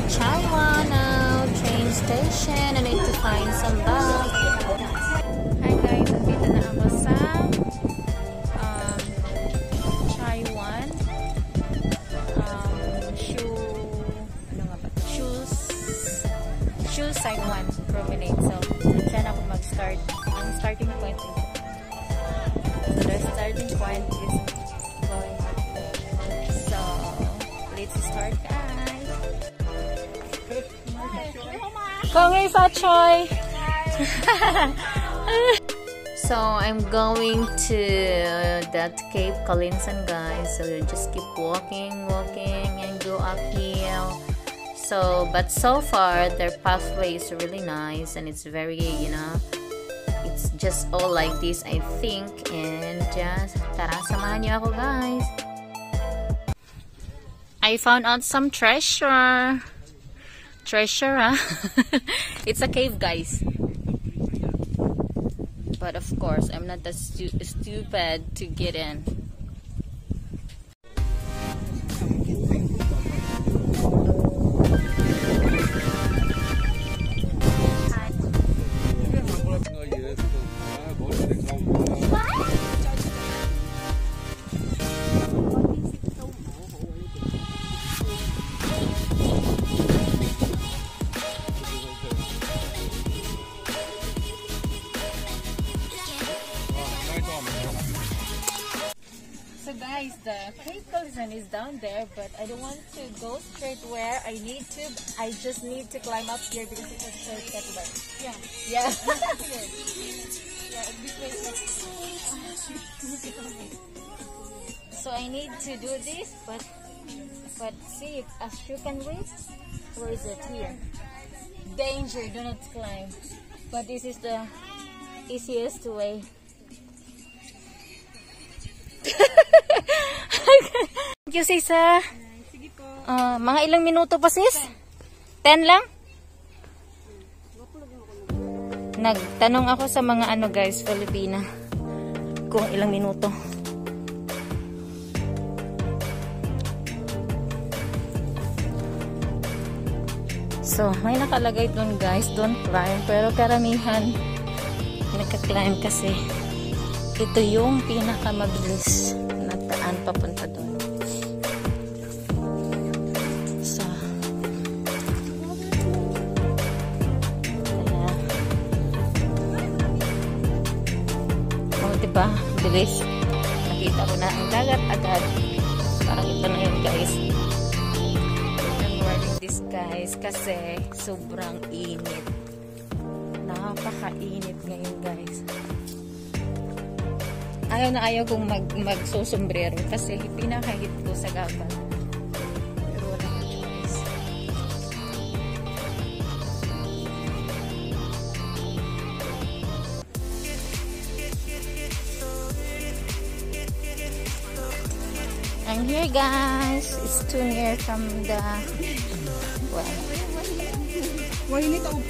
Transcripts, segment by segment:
Chaiwan now, train station. I need to find some bag. Hi guys, nandito na ako sa Chaiwan. Shoes Taiwan promenade. So, dyan ako mag-start. Ang starting point is going up. So, let's start guys. So, I'm going to that Cape Collinson guys. So, you just keep walking and go uphill. So, but so far their pathway is really nice and it's very, you know, it's just all like this I think. And just tara, samahan niyo ako guys. I found out some treasure. It's a cave guys, but of course I'm not that stupid to get in. So guys, the Cape Collinson is down there, but I don't want to go straight where I need to. I just need to climb up here because it's a shortcut. Yeah. Yeah, this way. So I need to do this, but see, as you can read, where is it here? Danger, do not climb. But this is the easiest way. Thank you sis. Sige po. Mga ilang minuto pa sis? 10 lang? Nagtanong ako sa mga ano guys, Filipina, kung ilang minuto. So, may nakalagay dun guys, don't climb. Pero karamihan nagka-climb kasi ito yung pinakamabilis na daan papunta doon. So, kaya, diba? Bilis. Nakita ko na ang dagat agad. Parang ito na yun guys. I'm wearing this guys kasi sobrang init. Napaka-init ngayon guys. Ayaw na ayaw kong magsusombrero kasi pinakahit ko sa gaban. Pero wala na choice. I'm here guys. It's too near from the well. Why you need to oh.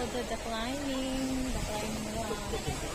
For the climbing route.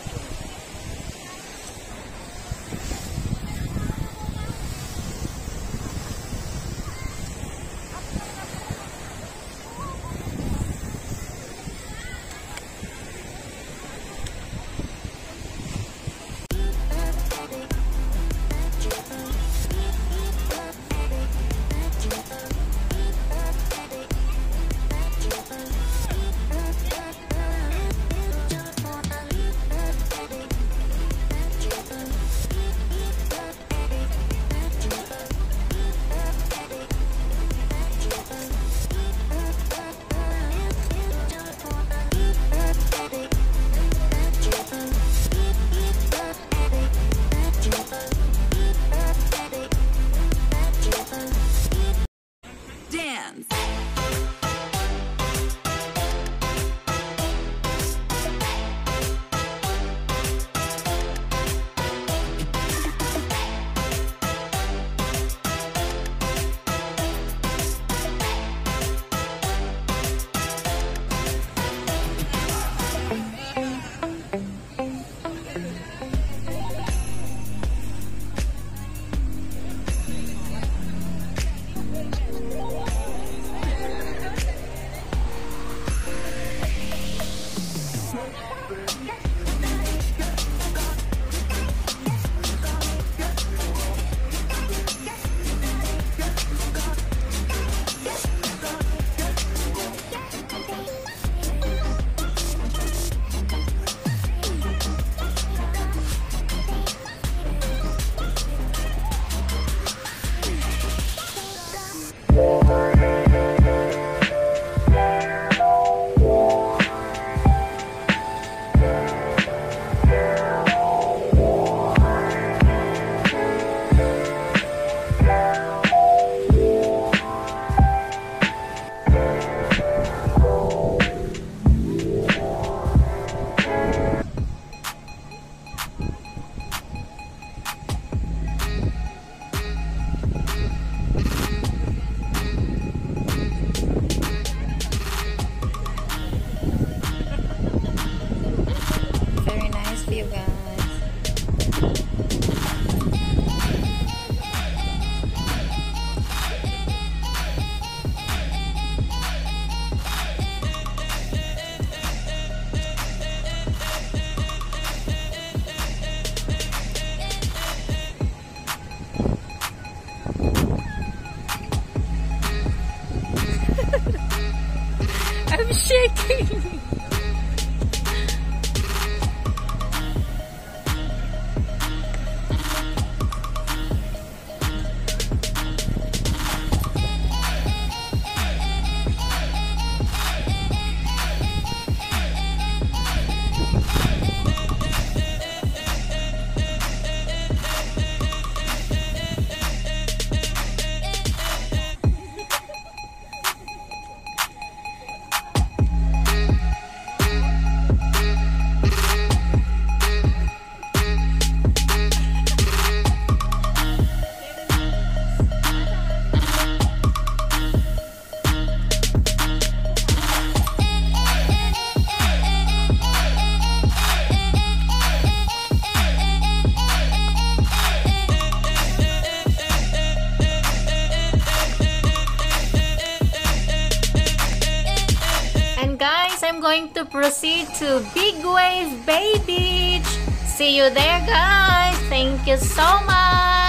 going to proceed to Big Wave Bay Beach. See you there, guys. Thank you so much.